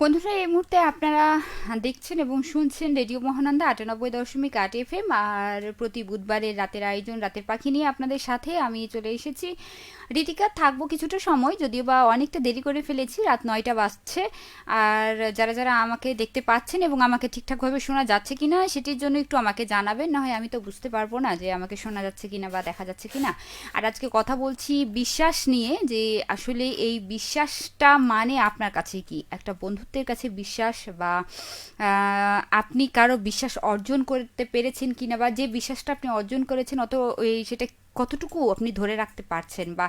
বন্ধুরা, এই মুহূর্তে আপনারা দেখছেন এবং শুনছেন রেডিও মহানন্দা ৯৮.৮ FM। আর প্রতি বুধবারের রাতের আয়োজন রাতের পাখি নিয়ে আপনাদের সাথে আমি চলে এসেছি। ঋতিকা, থাকবো কিছুটা সময়, যদিও বা অনেকটা দেরি করে ফেলেছি, রাত ৯টা বাজছে। আর যারা যারা আমাকে দেখতে পাচ্ছেন এবং আমাকে ঠিকঠাকভাবে শোনা যাচ্ছে কিনা সেটির জন্য একটু আমাকে জানাবেন, না হয় আমি তো বুঝতে পারবো না যে আমাকে শোনা যাচ্ছে কিনা বা দেখা যাচ্ছে কিনা। আর আজকে কথা বলছি বিশ্বাস নিয়ে, যে আসলে এই বিশ্বাসটা মানে আপনার কাছে কি একটা বন্ধুত্বের কাছে বিশ্বাস, বা আপনি কারো বিশ্বাস অর্জন করতে পেরেছেন কিনা, বা যে বিশ্বাসটা আপনি অর্জন করেছেন অত ওই সেটা কতটুকু আপনি ধরে রাখতে পারছেন, বা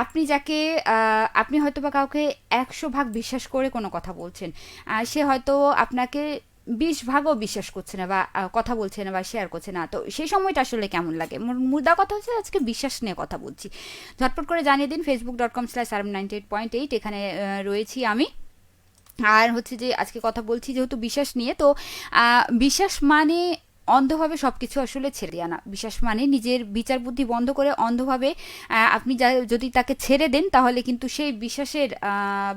আপনি যাকে আপনি হয়তো বা কাউকে ১০০ ভাগ বিশ্বাস করে কোনো কথা বলছেন, সে হয়তো আপনাকে ২০ ভাগও বিশ্বাস করছে না, বা কথা বলছে না, বা শেয়ার করছে না। তো সেই সময়টা আসলে কেমন লাগে? মুদ্রা কথা হচ্ছে আজকে বিশ্বাস নিয়ে কথা বলছি। ঝটপট করে জানিয়ে দিন facebook.com/rm98.8, এখানে রয়েছি আমি। আর হচ্ছে যে আজকে কথা বলছি যেহেতু বিশ্বাস নিয়ে, তো বিশ্বাস মানে অন্ধভাবে সব কিছু আসলে ছেড়ে দেওয়া না। বিশ্বাস মানে নিজের বিচার বুদ্ধি বন্ধ করে অন্ধভাবে আপনি যদি তাকে ছেড়ে দেন, তাহলে কিন্তু সেই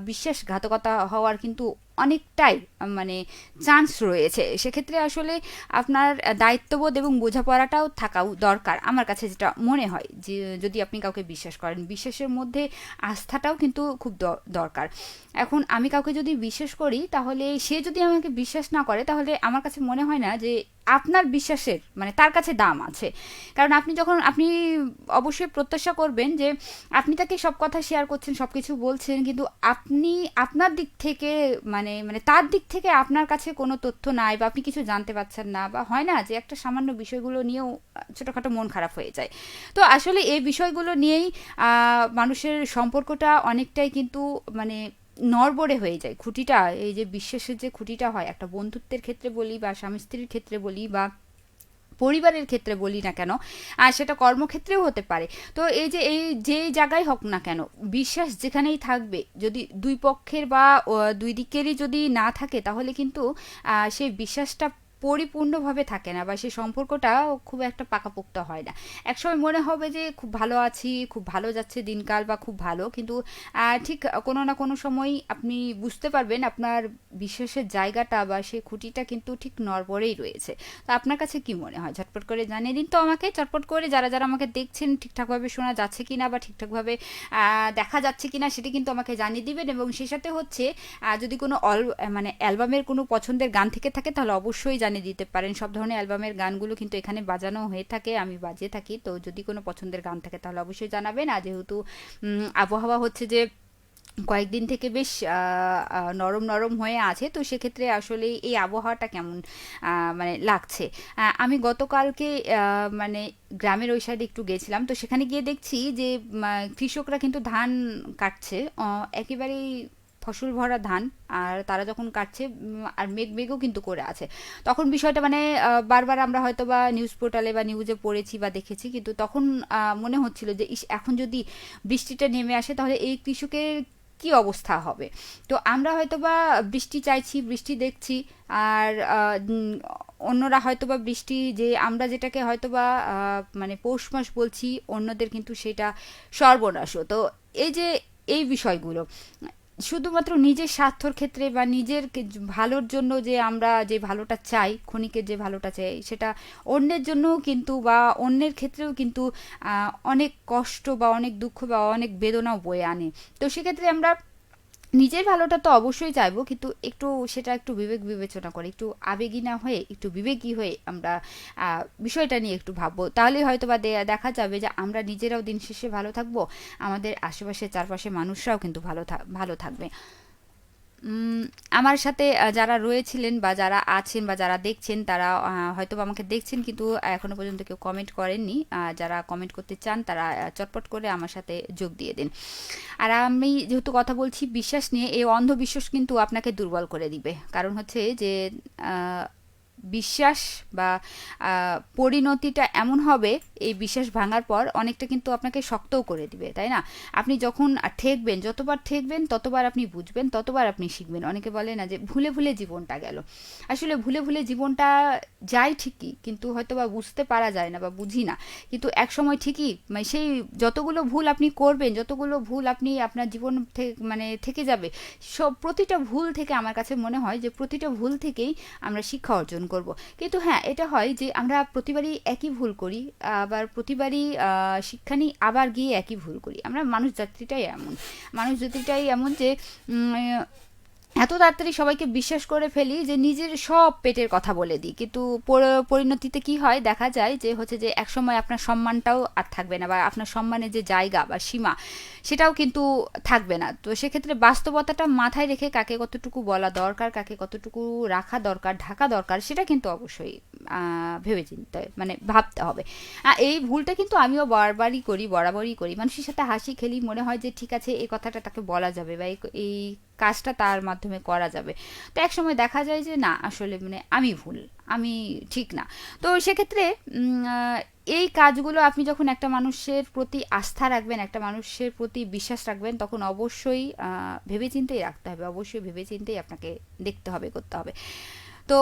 বিশ্বাসঘাতকতা হওয়ার কিন্তু অনেকটাই মানে চান্স রয়েছে। সেক্ষেত্রে আসলে আপনার দায়িত্ববোধ এবং বোঝাপড়াটাও থাকাও দরকার আমার কাছে যেটা মনে হয়। যে যদি আপনি কাউকে বিশ্বাস করেন, বিশ্বাসের মধ্যে আস্থাটাও কিন্তু খুব দরকার। এখন আমি কাউকে যদি বিশ্বাস করি, তাহলে সে যদি আমাকে বিশ্বাস না করে, তাহলে আমার কাছে মনে হয় না যে আপনার বিশ্বাসের মানে তার কাছে দাম আছে। কারণ আপনি অবশ্যই প্রত্যাশা করবেন যে আপনি তাকে সব কথা শেয়ার করছেন, সব কিছু বলছেন, কিন্তু আপনি আপনার দিক থেকে মানে মানে তার দিক থেকে আপনার কাছে কোনো তথ্য নাই, বা আপনি কিছু জানতে পারছেন না, বা হয় না যে একটা সামান্য বিষয়গুলো নিয়েও ছোটোখাটো মন খারাপ হয়ে যায়। তো আসলে এই বিষয়গুলো নিয়েই মানুষের সম্পর্কটা অনেকটাই কিন্তু মানে নড়বড়ে হয়ে যায়। খুঁটিটা, এই যে বিশ্বাসের যে খুঁটিটা হয় একটা বন্ধুত্বের ক্ষেত্রে বলি, বা স্বামী স্ত্রীর ক্ষেত্রে বলি, বা পরিবারের ক্ষেত্রে বলি না কেন, আর সেটা কর্মক্ষেত্রেও হতে পারে। তো এই যে এই যেই জায়গায় হোক না কেন, বিশ্বাস যেখানেই থাকবে, যদি দুই পক্ষের বা দুই দিকেরই যদি না থাকে, তাহলে কিন্তু সেই বিশ্বাসটা পরিপূর্ণভাবে থাকে না, বা সেই সম্পর্কটা খুব একটা পাকাপোক্ত হয় না। একসময় মনে হবে যে খুব ভালো আছি, খুব ভালো যাচ্ছে দিনকাল, বা খুব ভালো, কিন্তু ঠিক কোনো না কোনো সময় আপনি বুঝতে পারবেন আপনার বিশ্বাসের জায়গাটা বা সেই খুঁটিটা কিন্তু ঠিক নড়বড়েই রয়েছে। তো আপনার কাছে কি মনে হয়? ঝটপট করে জানিয়ে দিন তো আমাকে। চটপট করে যারা যারা আমাকে দেখছেন, ঠিকঠাকভাবে শোনা যাচ্ছে কিনা বা ঠিকঠাকভাবে দেখা যাচ্ছে কিনা সেটি কিন্তু আমাকে জানিয়ে দিবেন। এবং সেই সাথে হচ্ছে যদি কোনো মানে অ্যালবামের কোনো পছন্দের গান থেকে থাকে, তাহলে অবশ্যই জানিয়ে দিতে পারেন। সব ধরনের অ্যালবামের গানগুলো কিন্তু এখানে বাজানো হয়ে থাকে, আমি বাজিয়ে থাকি। তো যদি কোনো পছন্দের গান থাকে তাহলে অবশ্যই জানাবেন। আর যেহেতু আবহাওয়া হচ্ছে যে কয়েকদিন থেকে বেশ নরম নরম হয়ে আছে, তো সেক্ষেত্রে আসলে এই আবহাওয়াটা কেমন মানে লাগছে। আমি গতকালকে মানে গ্রামের ওই সাইডে একটু গেছিলাম, তো সেখানে গিয়ে দেখছি যে কৃষকরা কিন্তু ধান কাটছে, একেবারেই ফসল ভরা ধান। আর তারা যখন কাটছে আর মেঘ মেঘও কিন্তু করে আছে, তখন বিষয়টা মানে বারবার আমরা হয়তো বা নিউজ পোর্টালে বা নিউজে পড়েছি বা দেখেছি, কিন্তু তখন মনে হচ্ছিল যে এখন যদি বৃষ্টিটা নেমে আসে, তাহলে এই কৃষকের কি অবস্থা হবে। তো আমরা হয়তো বা বৃষ্টি চাইছি, বৃষ্টি দেখছি, আর অন্যরা হয়তো বা বৃষ্টি, যে আমরা যেটাকে হয়তো বা মানে পৌষ মাস বলছি, অন্যদের কিন্তু সেটা সর্বনাশও। তো এই যে এই বিষয়গুলো শুধুমাত্র নিজের স্বার্থর ক্ষেত্রে বা নিজের ভালোর জন্য, যে আমরা যে ভালোটা চাই, ক্ষণিকের যে ভালোটা চাই, সেটা অন্যের জন্যও কিন্তু, বা অন্যের ক্ষেত্রেও কিন্তু অনেক কষ্ট বা অনেক দুঃখ বা অনেক বেদনাও বয়ে আনে। তো সেক্ষেত্রে আমরা নিজের ভালোটা তো অবশ্যই চাইবো, কিন্তু একটু সেটা একটু বিবেক বিবেচনা করে, একটু আবেগী না হয়ে একটু বিবেকী হয়ে আমরা বিষয়টা নিয়ে একটু ভাববো। তাহলেই হয়তো বা দেখা যাবে যে আমরা নিজেরাও দিন শেষে ভালো থাকবো, আমাদের আশেপাশে চারপাশে মানুষরাও কিন্তু ভালো থাকবে। উম, আমার সাথে যারা রয়েছিলেন বা যারা আছেন বা যারা দেখছেন, তারা হয়তো বা আমাকে দেখছেন, কিন্তু এখনো পর্যন্ত কেউ কমেন্ট করেননি। যারা কমেন্ট করতে চান, তারা চটপট করে আমার সাথে যোগ দিয়ে দিন। আর আমি যেহেতু কথা বলছি বিশ্বাস নিয়ে, এই অন্ধবিশ্বাস কিন্তু আপনাকে দুর্বল করে দিবে। কারণ হচ্ছে যে বিশ্বাস বা পরিণতিটা এমন হবে, এই বিশ্বাস ভাঙার পর অনেকটা কিন্তু আপনাকে শক্তও করে দিবে, তাই না? আপনি যখন ঠেকবেন, যতবার ঠেকবেন ততবার আপনি বুঝবেন, ততবার আপনি শিখবেন। অনেকে বলে না যে ভুলে ভুলে জীবনটা গেল, আসলে ভুলে ভুলে জীবনটা যায় ঠিকই, কিন্তু হয়তো বা বুঝতে পারা যায় না বা বুঝি না, কিন্তু এক সময় ঠিকই মানে সেই যতগুলো ভুল আপনি করবেন, যতগুলো ভুল আপনি আপনার জীবন মানে থেকে যাবে, সব প্রতিটা ভুল থেকে আমার কাছে মনে হয় যে প্রতিটা ভুল থেকেই আমরা শিক্ষা অর্জন করব। কিন্তু হ্যাঁ, এটা হয় যে আমরা প্রতিবারই একই ভুল করি, আবার প্রতিবারই শিক্ষা নিই, আবার গিয়ে একই ভুল করি। আমরা মানুষ জাতিটাই এমন, মানুষ জাতিটাই এমন যে এত তাড়াতাড়ি সবাইকে বিশ্বাস করে ফেলি যে নিজের সব পেটের কথা বলে দিই, কিন্তু পরিণতিতে কি হয় দেখা যায় যে হচ্ছে যে একসময় আপনার সম্মানটাও আর থাকবে না, বা আপনার সম্মানের যে জায়গা বা সীমা সেটাও কিন্তু থাকবে না। তো সেক্ষেত্রে বাস্তবতাটা মাথায় রেখে কাকে কতটুকু বলা দরকার, কাকে কতটুকু রাখা দরকার, ঢাকা দরকার, সেটা কিন্তু অবশ্যই ভেবে চিনতে মানে ভাবতে হবে। এই ভুলটা কিন্তু আমিও বরাবরই করি। মানুষের সাথে হাসি খেলি, মনে হয় যে ঠিক আছে এই কথাটা তাকে বলা যাবে, বা এই কাজটা তার মাধ্যমে করা যাবে। তো এক সময় দেখা যায় যে না, আসলে মানে আমি ভুল, আমি ঠিক না। তো সেক্ষেত্রে এই কাজগুলো আপনি যখন একটা মানুষের প্রতি আস্থা রাখবেন, একটা মানুষের প্রতি বিশ্বাস রাখবেন, তখন অবশ্যই ভেবেচিন্তেই রাখতে হবে, অবশ্যই ভেবেচিন্তেই আপনাকে দেখতে হবে, করতে হবে। তো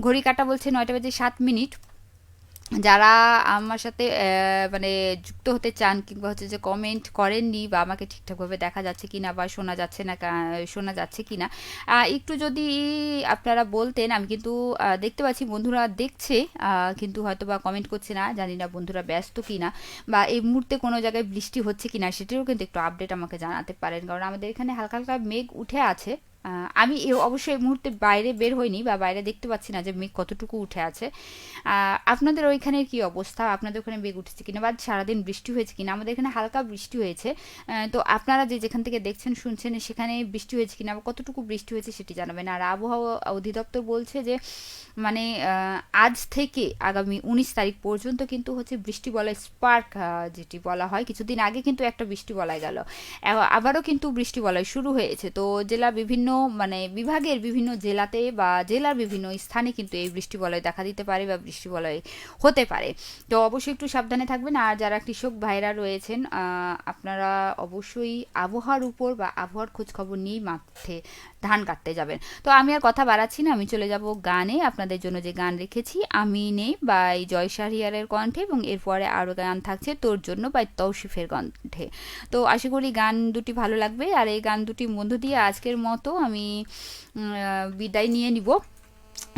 ঘড়ি কাঁটা বলছে 9:07। যারা আমার সাথে মানে যুক্ত হতে চান, কিংবা হচ্ছে যে কমেন্ট করেননি, বা আমাকে ঠিকঠাকভাবে দেখা যাচ্ছে কিনা বা শোনা যাচ্ছে না, শোনা যাচ্ছে কিনা, একটু যদি আপনারা বলতেন। আমি কিন্তু দেখতে পাচ্ছি বন্ধুরা দেখছে, কিন্তু হয়তো বা কমেন্ট করছে না, জানি না বন্ধুরা ব্যস্ত কিনা, বা এই মুহূর্তে কোনো জায়গায় বৃষ্টি হচ্ছে কিনা, সেটিরও কিন্তু একটু আপডেট আমাকে জানাতে পারেন, কারণ আমাদের এখানে হালকা হালকা মেঘ উঠে আছে। আমি অবশ্যই এই মুহূর্তে বাইরে বের হইনি, বা বাইরে দেখতে পাচ্ছি না যে মেঘ কতটুকু উঠে আছে। আপনাদের ওইখানের কি অবস্থা? আপনাদের ওখানে মেঘ উঠেছে কিনা, বা সারাদিন বৃষ্টি হয়েছে কিনা? আমাদের এখানে হালকা বৃষ্টি হয়েছে। তো আপনারা যেখান থেকে দেখছেন শুনছেন সেখানে বৃষ্টি হয়েছে কিনা, বা কতটুকু বৃষ্টি হয়েছে সেটি জানাবেন। আর আবহাওয়া অধিদপ্তর বলছে যে মানে আজ থেকে আগামী 19 তারিখ পর্যন্ত কিন্তু হচ্ছে বৃষ্টি বলয় স্পার্ক, যেটি বলা হয়, কিছুদিন আগে কিন্তু একটা বৃষ্টি বলয় গেল, আবারও কিন্তু বৃষ্টি বলয় শুরু হয়েছে। তো জেলা বিভিন্ন মানে বিভাগের বিভিন্ন জেলাতে বা জেলার বিভিন্ন স্থানে কিন্তু এই বৃষ্টি বলয় দেখা দিতে পারে, বা বৃষ্টি বলয় হতে পারে। তো অবশ্যই একটু সাবধানে থাকবেন। আর যারা কৃষক ভাইরা রয়েছেন, আপনারা অবশ্যই আবহাওয়ার উপর বা আবহাওয়ার খোঁজ খবর নিয়েই মাঠে ধান কাটতে যাবেন। তো আমি আর কথা বাড়াচ্ছি না, আমি চলে যাব গানে। আপনাদের জন্য যে গান রেখেছি আমি নেই বাই জয় শাহরিয়ারের কণ্ঠে, এবং এরপরে আরও গান থাকছে তোর জন্য বাই তৌসিফের কণ্ঠে। তো আশা করি গান দুটি ভালো লাগবে। আর এই গান দুটির মধ্য দিয়ে আজকের মতো আমি বিদায় নিয়ে নিব।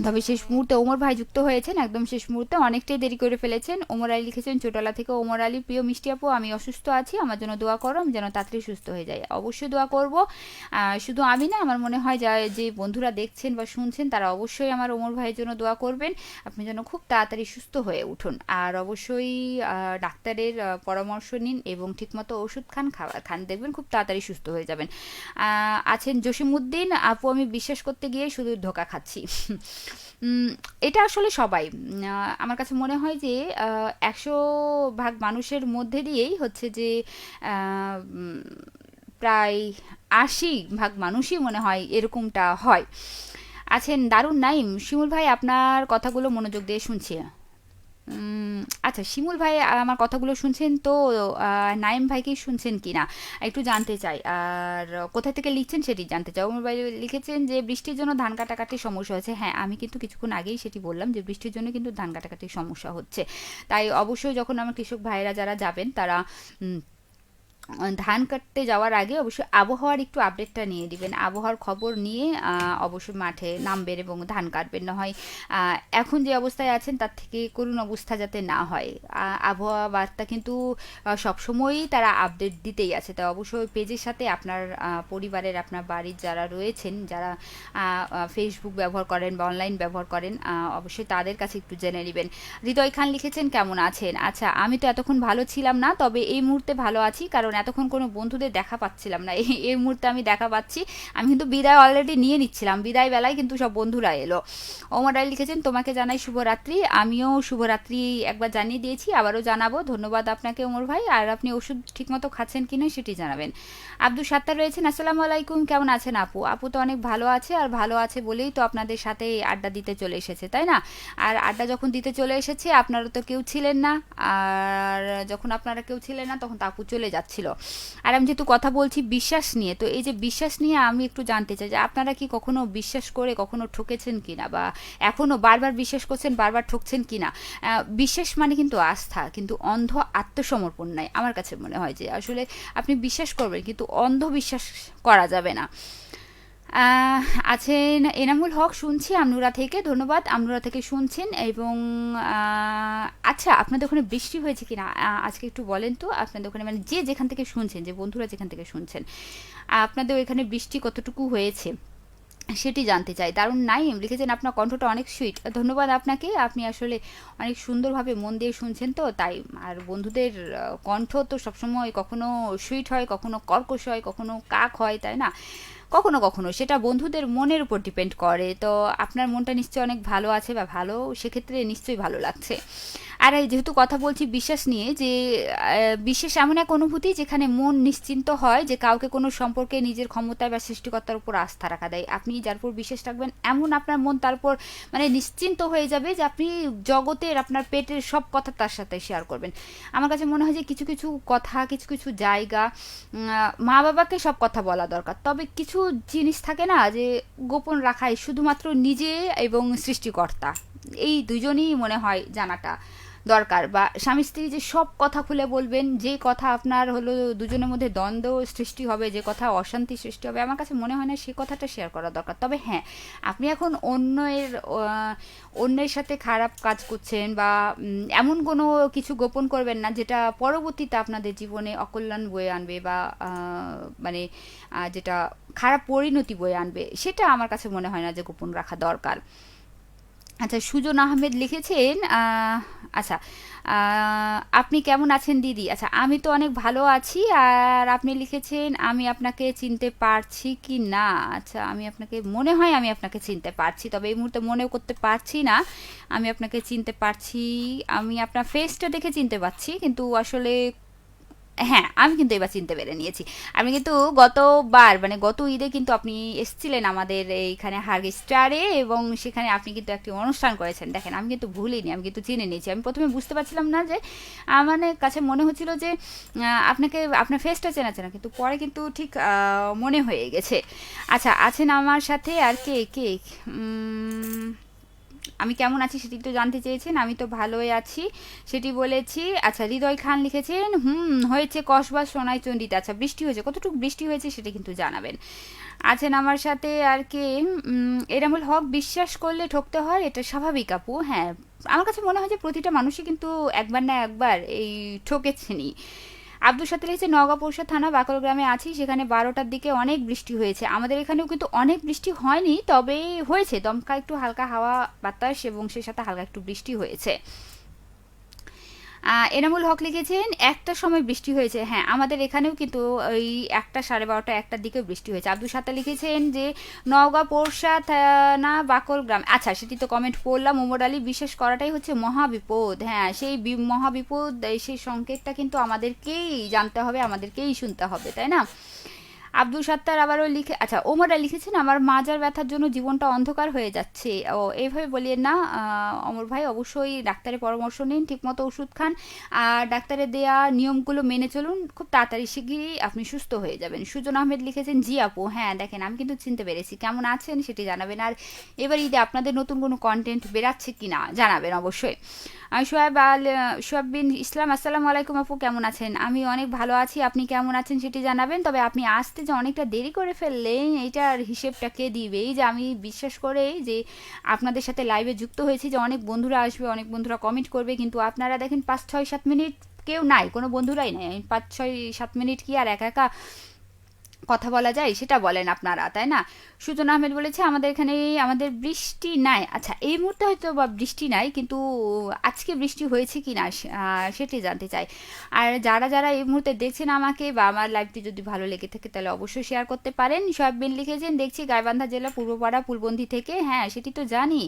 তবে শেষ মুহূর্তে ওমর ভাই যুক্ত হয়েছেন, একদম শেষ মুহূর্তে, অনেকটাই দেরি করে ফেলেছেন। ওমর আলী লিখেছেন চোটালা থেকে, ওমর আলী প্রিয় মিষ্টি আপু, আমি অসুস্থ আছি, আমার জন্য দোয়া করো, আমি যেন তাড়াতাড়ি সুস্থ হয়ে যাই। অবশ্যই দোয়া করব। শুধু আমি না, আমার মনে হয় যে বন্ধুরা দেখছেন বা শুনছেন তারা অবশ্যই আমার ওমর ভাইয়ের জন্য দোয়া করবেন, আপনি যেন খুব তাড়াতাড়ি সুস্থ হয়ে উঠুন। আর অবশ্যই ডাক্তারের পরামর্শ নিন এবং ঠিকমতো ওষুধ খাবার খান, দেখবেন খুব তাড়াতাড়ি সুস্থ হয়ে যাবেন। আছেন জসিমউদ্দিন আপু, আমি বিশ্বাস করতে গিয়ে শুধু ধোকা খাচ্ছি। এটা আসলে সবাই, আমার কাছে মনে হয় যে 100 ভাগ মানুষের মধ্যে দিয়েই হচ্ছে যে প্রায় 80 ভাগ মানুষই মনে হয় এরকমটা হয়। আছেন দারুণ নাইম, শিমুল ভাই আপনার কথাগুলো মনোযোগ দিয়ে শুনছি। আচ্ছা, শিমুল ভাই আমার কথাগুলো শুনছেন তো, নাইম ভাইকে শুনছেন কিনা একটু জানতে চাই। আর কোথা থেকে লিখছেন সেটি জানতে চাই। ওমর ভাই লিখেছেন যে বৃষ্টির জন্য ধান কাটাকাটির সমস্যা হচ্ছে। হ্যাঁ, আমি কিন্তু কিছুক্ষণ আগেই সেটি বললাম যে বৃষ্টির জন্য কিন্তু ধান কাটাকাটির সমস্যা হচ্ছে। তাই অবশ্যই যখন আমার কৃষক ভাইরা যারা যাবেন তারা ধান কাটতে যাওয়ার আগে অবশ্যই আবহাওয়ার একটু আপডেটটা নিয়ে দিবেন, আবহাওয়ার খবর নিয়ে অবশ্যই মাঠে নামবেন এবং ধান কাটবেন। না হয় এখন যে অবস্থায় আছেন তার থেকে করুণ অবস্থা যাতে না হয়। আবহাওয়া বার্তা কিন্তু সবসময়ই তারা আপডেট দিতেই আছে, তাই অবশ্যই পেজের সাথে আপনার পরিবারের, আপনার বাড়ির যারা রয়েছেন, যারা ফেসবুক ব্যবহার করেন বা অনলাইন ব্যবহার করেন, অবশ্যই তাদের কাছে একটু জেনে নেবেন। হৃদয় খান লিখেছেন কেমন আছেন? আচ্ছা, আমি তো এতক্ষণ ভালো ছিলাম না, তবে এই মুহূর্তে ভালো আছি, কারণ এতক্ষণ কোনো বন্ধুদের দেখা পাচ্ছিলাম না, এই মুহূর্তে আমি দেখা পাচ্ছি। আমি কিন্তু বিদায় অলরেডি নিয়ে নিচ্ছিলাম, বিদায় বেলায় কিন্তু সব বন্ধুরা এলো। ওমর আলী লিখেছেন তোমাকে জানাই শুভরাত্রি। আমিও শুভরাত্রি একবার জানিয়ে দিয়েছি, আবারও জানাবো। ধন্যবাদ আপনাকে ওমর ভাই। আর আপনি ওষুধ ঠিকমতো খাচ্ছেন কিনা সেটি জানাবেন। আব্দুল সাত্তার রয়েছেন, আসসালামু আলাইকুম, কেমন আছেন আপু? আপু তো অনেক ভালো আছে, আর ভালো আছে বলেই তো আপনাদের সাথে আড্ডা দিতে চলে এসেছে, তাই না? আর আড্ডা যখন দিতে চলে এসেছে আপনারা তো কেউ ছিলেন না, আর যখন আপনারা কেউ ছিলেন না তখন তো আপু চলে যাচ্ছিল। আর আমি যেহেতু কথা বলছি বিশ্বাস নিয়ে, তো এই যে বিশ্বাস নিয়ে আমি একটু জানতে চাই যে আপনারা কি কখনো বিশ্বাস করে কখনো ঠকেছেন কিনা, বা এখনো বারবার বিশ্বাস করছেন বারবার ঠকছেন কিনা? বিশ্বাস মানে কিন্তু আস্থা, কিন্তু অন্ধ আত্মসমর্পণ নাই। আমার কাছে মনে হয় যে আসলে আপনি বিশ্বাস করবেন কিন্তু অন্ধ বিশ্বাস করা যাবে না। আছেন এনামুল হক, শুনছি আমনুরা থেকে, ধন্যবাদ আমনুরা থেকে শুনছেন। এবং আচ্ছা, আপনাদের ওখানে বৃষ্টি হয়েছে কিনা আজকে একটু বলেন তো। আপনাদের ওখানে মানে যে যেখান থেকে শুনছেন, যে বন্ধুরা যেখান থেকে শুনছেন, আপনাদের ওইখানে বৃষ্টি কতটুকু হয়েছে সেটি জানতে চাই। দারুণ নাইম লিখেছেন, আপনার কণ্ঠটা অনেক সুইট। ধন্যবাদ আপনাকে, আপনি আসলে অনেক সুন্দরভাবে মন দিয়ে শুনছেন তো তাই। আর বন্ধুদের কণ্ঠ তো সবসময় কখনো সুইট হয়, কখনো কর্কশ হয়, কখনো কাক হয়, তাই না? কখনো কখনো সেটা বন্ধুদের মনের উপর ডিপেন্ড করে। তো আপনার মনটা নিশ্চয়ই অনেক ভালো আছে, বা ভালো, সেক্ষেত্রে নিশ্চয়ই ভালো লাগছে। আর এই যেহেতু কথা বলছি বিশ্বাস নিয়ে, যে বিশ্বাস এমন এক অনুভূতি যেখানে মন নিশ্চিন্ত হয় যে কাউকে কোনো সম্পর্কে নিজের ক্ষমতায় বা সৃষ্টিকর্তার উপর আস্থা রাখা দেয়। আপনি যার উপর বিশ্বাস রাখবেন এমন আপনার মন তার উপর মানে নিশ্চিন্ত হয়ে যাবে যে আপনি জগতের আপনার পেটের সব কথা তার সাথে শেয়ার করবেন। আমার কাছে মনে হয় যে কিছু কিছু কথা, কিছু কিছু জায়গা, মা বাবাকে সব কথা বলা দরকার, তবে কিছু জিনিস থাকে না যে গোপন রাখাই শুধুমাত্র নিজে এবং সৃষ্টিকর্তা, এই দুজনেই মনে হয় জানাটা দরকার। বা স্বামী স্ত্রী যে সব কথা খুলে বলবেন, যে কথা আপনার হলো দুজনের মধ্যে দ্বন্দ্ব সৃষ্টি হবে, যে কথা অশান্তি সৃষ্টি হবে, আমার কাছে মনে হয় না সেই কথাটা শেয়ার করা দরকার। তবে হ্যাঁ, আপনি এখন অন্যের সাথে খারাপ কাজ করছেন, বা এমন কোনো কিছু গোপন করবেন না যেটা পরবর্তীতে আপনাদের জীবনে অকল্যাণ বয়ে আনবে, বা মানে যেটা খারাপ পরিণতি বয়ে আনবে, সেটা আমার কাছে মনে হয় না যে গোপন রাখা দরকার। আচ্ছা, সুজন আহমেদ লিখেছেন, আচ্ছা, আপনি কেমন আছেন দিদি? আচ্ছা, আমি তো অনেক ভালো আছি। আর আপনি লিখেছেন আমি আপনাকে চিনতে পারছি কি না। আচ্ছা, আমি আপনাকে মনে হয় আমি আপনাকে চিনতে পারছি, তবে এই মুহূর্তে মনেও করতে পারছি না আমি আপনাকে চিনতে পারছি। আমি আপনার ফেসটা দেখে চিনতে পারছি, কিন্তু আসলে হ্যাঁ, আমি কিন্তু এবার চিনতে পেরে নিয়েছি। আপনি কিন্তু গতবার মানে গত ঈদে কিন্তু আপনি এসেছিলেন আমাদের এইখানে হার্গেস্টারে, এবং সেখানে আপনি কিন্তু একটি অনুষ্ঠান করেছেন। দেখেন, আমি কিন্তু ভুলিনি, আমি কিন্তু চিনে নিয়েছি। আমি প্রথমে বুঝতে পারছিলাম না যে মানে কাছে মনে হচ্ছিল যে আপনাকে আপনার ফেসটা চেনা চেনা, কিন্তু পরে কিন্তু ঠিক মনে হয়ে গেছে। আচ্ছা, আছেন আমার সাথে আর কে কে আমি কেমন আছি সেটি তো জানতে চেয়েছেন। আমি তো ভালোই আছি সেটি বলেছি। আচ্ছা, হৃদয় খান লিখেছেন, হয়েছে কসবা সোনাই চণ্ডীতে। আচ্ছা, বৃষ্টি হয়েছে, কতটুকু বৃষ্টি হয়েছে সেটা কিন্তু জানাবেন। আছেন আমার সাথে আর কে, এনামুল হক, বিশ্বাস করলে ঠকতে হয়, এটা স্বাভাবিক আপু। হ্যাঁ, আমার কাছে মনে হয় যে প্রতিটা মানুষই কিন্তু একবার না একবার এই ঠকেছেনি। আব্দুল সাত্তার লিখেছে, নওগাঁ পৌরসা থানা বাকল গ্রামে আছি, সেখানে 12টার দিকে অনেক বৃষ্টি হয়েছে। আমাদের এখানেও কিন্তু অনেক বৃষ্টি হয়নি, তবে হয়েছে দমকা একটু হালকা হাওয়া বাতাস, এবং সেই সাথে হালকা একটু বৃষ্টি হয়েছে। এনামুল হক লিখেছেন, একটার সময় বৃষ্টি হয়েছে। হ্যাঁ, আমাদের এখানেও কিন্তু ওই 1টা, 12:30, 1টার দিকেও বৃষ্টি হয়েছে। আব্দুল সাত্তার লিখেছেন যে নওগাঁ পৌরসা থানা বাকল গ্রাম। আচ্ছা, সেটি তো কমেন্ট পড়লাম। ওমর আলী, বিশ্বাস করাটাই হচ্ছে মহাবিপদ। হ্যাঁ, সেই মহাবিপদ, সেই সংকেতটা কিন্তু আমাদেরকেই জানতে হবে, আমাদেরকেই শুনতে হবে, তাই না? আব্দুল সাত্তার আবারও লিখে, আচ্ছা, ওমরা লিখেছেন, আমার মাজার ব্যথার জন্য জীবনটা অন্ধকার হয়ে যাচ্ছে। ও এইভাবে বলিয়েন না অমর ভাই, অবশ্যই ডাক্তারের পরামর্শ নিন, ঠিকমতো ওষুধ খান, আর ডাক্তারের দেয়া নিয়মগুলো মেনে চলুন, খুব তাড়াতাড়ি শিগগিরই আপনি সুস্থ হয়ে যাবেন। সুজন আহমেদ লিখেছেন, জি আপু, হ্যাঁ দেখেন আমি কিন্তু চিনতে পেরেছি। কেমন আছেন সেটি জানাবেন, আর এবার ঈদে আপনাদের নতুন কোনো কন্টেন্ট বেরাচ্ছে কি না জানাবেন অবশ্যই। সোয়েব বিন ইসলাম, আসসালামু আলাইকুম আপু, কেমন আছেন? আমি অনেক ভালো আছি, আপনি কেমন আছেন সেটি জানাবেন। তবে আপনি আসতে যে অনেকটা দেরি করে ফেললেন, এইটার হিসেবটা কে দিবে? এই যে আমি বিশ্বাস করে যে আপনাদের সাথে লাইভে যুক্ত হয়েছি, যে অনেক বন্ধুরা আসবে, অনেক বন্ধুরা কমেন্ট করবে, কিন্তু আপনারা দেখেন 5, 6, 7 মিনিট কেউ নাই, কোনো বন্ধুরাই নাই। 5, 6, 7 মিনিট কি আর একা একা কথা বলা যায় সেটা বলেন আপনারা, তাই না? সুজন আহমেদ বলেছে আমাদের এখানে আমাদের বৃষ্টি নাই। আচ্ছা, এই মুহূর্তে হয়তো বা বৃষ্টি নাই, কিন্তু আজকে বৃষ্টি হয়েছে কি না সেটি জানতে চাই। আর যারা যারা এই মুহূর্তে দেখছেন আমাকে বা আমার লাইভটি যদি ভালো লেগে থাকে তাহলে অবশ্যই শেয়ার করতে পারেন। সোহেব বিন লিখেছেন দেখছি গাইবান্ধা জেলা পূর্বপাড়া ফুলবন্দি থেকে। হ্যাঁ, সেটি তো জানি,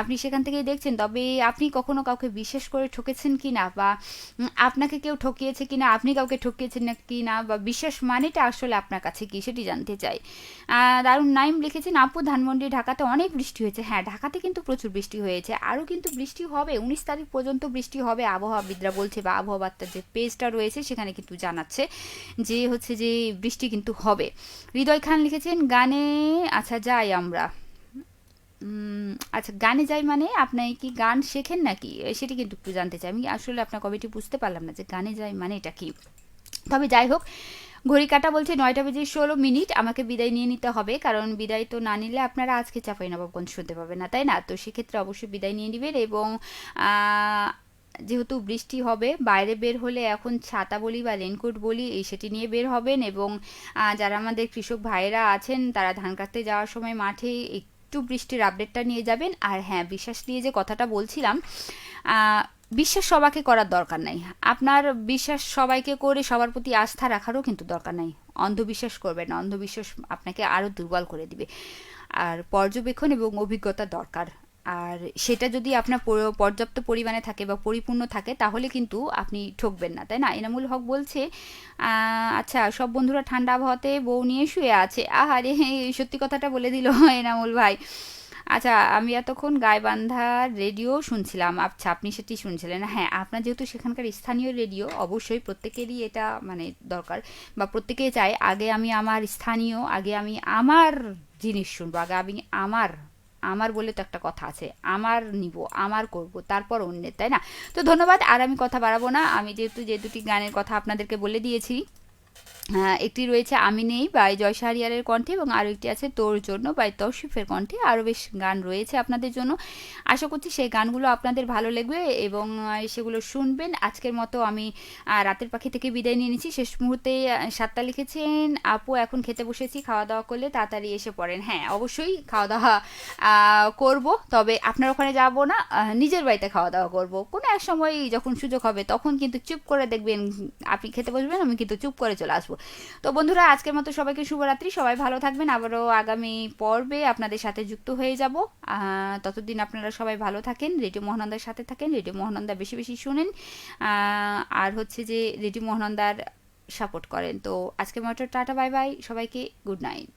আপনি সেখান থেকেই দেখছেন। তবে আপনি কখনো কাউকে বিশ্বাস করে ঠকেছেন কি না, বা আপনাকে কেউ ঠকিয়েছে কিনা, আপনি কাউকে ঠকিয়েছেন না কি না, বা বিশ্বাস মানেটা আসলে আপনার কাছে কি সেটি জানতে চাই। দারুন নাইম লিখেছেন আপু ধানমন্ডি ঢাকাতে অনেক বৃষ্টি হয়েছে। হ্যাঁ, ঢাকাতে কিন্তু প্রচুর বৃষ্টি হয়েছে, আরও কিন্তু বৃষ্টি হবে, 19 তারিখ পর্যন্ত বৃষ্টি হবে আবহাওয়াবিদরা বলছে, বা আবহাওয়া বার্তার যে পেজটা রয়েছে সেখানে কিন্তু জানাচ্ছে যে হচ্ছে যে বৃষ্টি কিন্তু হবে। হৃদয় খান লিখেছেন গানে আচ্ছা যাই আমরা। আচ্ছা, গানে যাই মানে আপনি কি গান শেখেন নাকি? সেটি কিন্তু একটু জানতে চাই। আমি আসলে আপনার কমেন্টটি বুঝতে পারলাম না যে গানে যাই মানে এটা কি। তবে যাই হোক, ঘড়ি কাটা বলছে 9টা বেজে 16 মিনিট, আমাকে বিদায় নিয়ে নিতে হবে, কারণ বিদায় তো না নিলে আপনারা আজকে চাঁপাইনবাবগঞ্জ শুনতে পাবেন না, তাই না? তো সেক্ষেত্রে অবশ্যই বিদায় নিয়ে নেবেন। এবং যেহেতু বৃষ্টি হবে, বাইরে বের হলে এখন ছাতা বলি বা রেনকোট বলি এই সেটি নিয়ে বের হবেন। এবং যারা আমাদের কৃষক ভাইয়েরা আছেন তারা ধান কাটতে যাওয়ার সময় মাঠে একটু বৃষ্টির আপডেটটা নিয়ে যাবেন। আর হ্যাঁ, বিশ্বাস নিয়ে যে কথাটা বলছিলাম, বিশ্বাস সবাইকে করার দরকার নাই। আপনার বিশ্বাস সবাইকে করে সবার প্রতি আস্থা রাখারও কিন্তু দরকার নাই। অন্ধবিশ্বাস করবেন না, অন্ধবিশ্বাস আপনাকে আরও দুর্বল করে দিবে। আর পর্যবেক্ষণ এবং অভিজ্ঞতা দরকার। আর সেটা যদি আপনার পর্যাপ্ত পরিমাণে থাকে বা পরিপূর্ণ থাকে তাহলে কিন্তু আপনি ঠকবেন না, তাই না? এনামুল হক বলছে আচ্ছা, সব বন্ধুরা ঠান্ডা আবহাওয়াতে বউ নিয়ে শুয়ে আছে। আহারে, সত্যি কথাটা বলে দিল এনামুল ভাই। আচ্ছা, আমি এতক্ষণ গাইবান্ধা রেডিও শুনছিলাম। আচ্ছা, আপনি সেটি শুনছিলেন। হ্যাঁ, আপনার যেহেতু সেখানকার স্থানীয় রেডিও, অবশ্যই প্রত্যেকেরই এটা মানে দরকার, বা প্রত্যেকেই চায় আগে আমি আমার স্থানীয়, আগে আমি আমার জিনিস শুনবো, আগে আমি আমার আমার বলে তো একটা কথা আছে, আমার নিব, আমার করব, তারপর অন্যের, তাই না? তো ধন্যবাদ, আর আমি কথা বাড়াবো না। আমি যেহেতু যে দুটি গানের কথা আপনাদেরকে বলে দিয়েছি, একটি রয়েছে আমি নেই বাই জয় শাহরিয়ারের কণ্ঠে, এবং আরও একটি আছে তোর জন্য বাই তৌসিফের কণ্ঠে। আরও বেশ গান রয়েছে আপনাদের জন্য। আশা করছি সেই গানগুলো আপনাদের ভালো লাগবে এবং সেগুলো শুনবেন। আজকের মতো আমি রাতের পাখি থেকে বিদায় নিয়ে নিচ্ছি। শেষ মুহূর্তে সাতটা লিখেছেন আপু এখন খেতে বসেছি, খাওয়া দাওয়া করলে তাড়াতাড়ি এসে পড়েন। হ্যাঁ, অবশ্যই খাওয়া দাওয়া করব, তবে আপনার ওখানে যাব না, নিজের বাড়িতে খাওয়া দাওয়া করব। কোনো এক সময় যখন সুযোগ হবে তখন কিন্তু চুপ করে দেখবেন আপনি খেতে বসবেন, আমি কিন্তু চুপ করে চলে আসবো। তো বন্ধুরা, আজকের মতো সবাইকে শুভরাত্রি, সবাই ভালো থাকবেন। আবারও আগামী পর্বে আপনাদের সাথে যুক্ত হয়ে যাব। ততদিন আপনারা সবাই ভালো থাকেন, রেডিও মহানন্দার সাথে থাকেন, রেডিও মহানন্দা বেশি বেশি শুনেন, আর হচ্ছে যে রেডিও মহানন্দার সাপোর্ট করেন। তো আজকের মতো টাটা, বাই বাই, সবাইকে গুড নাইট।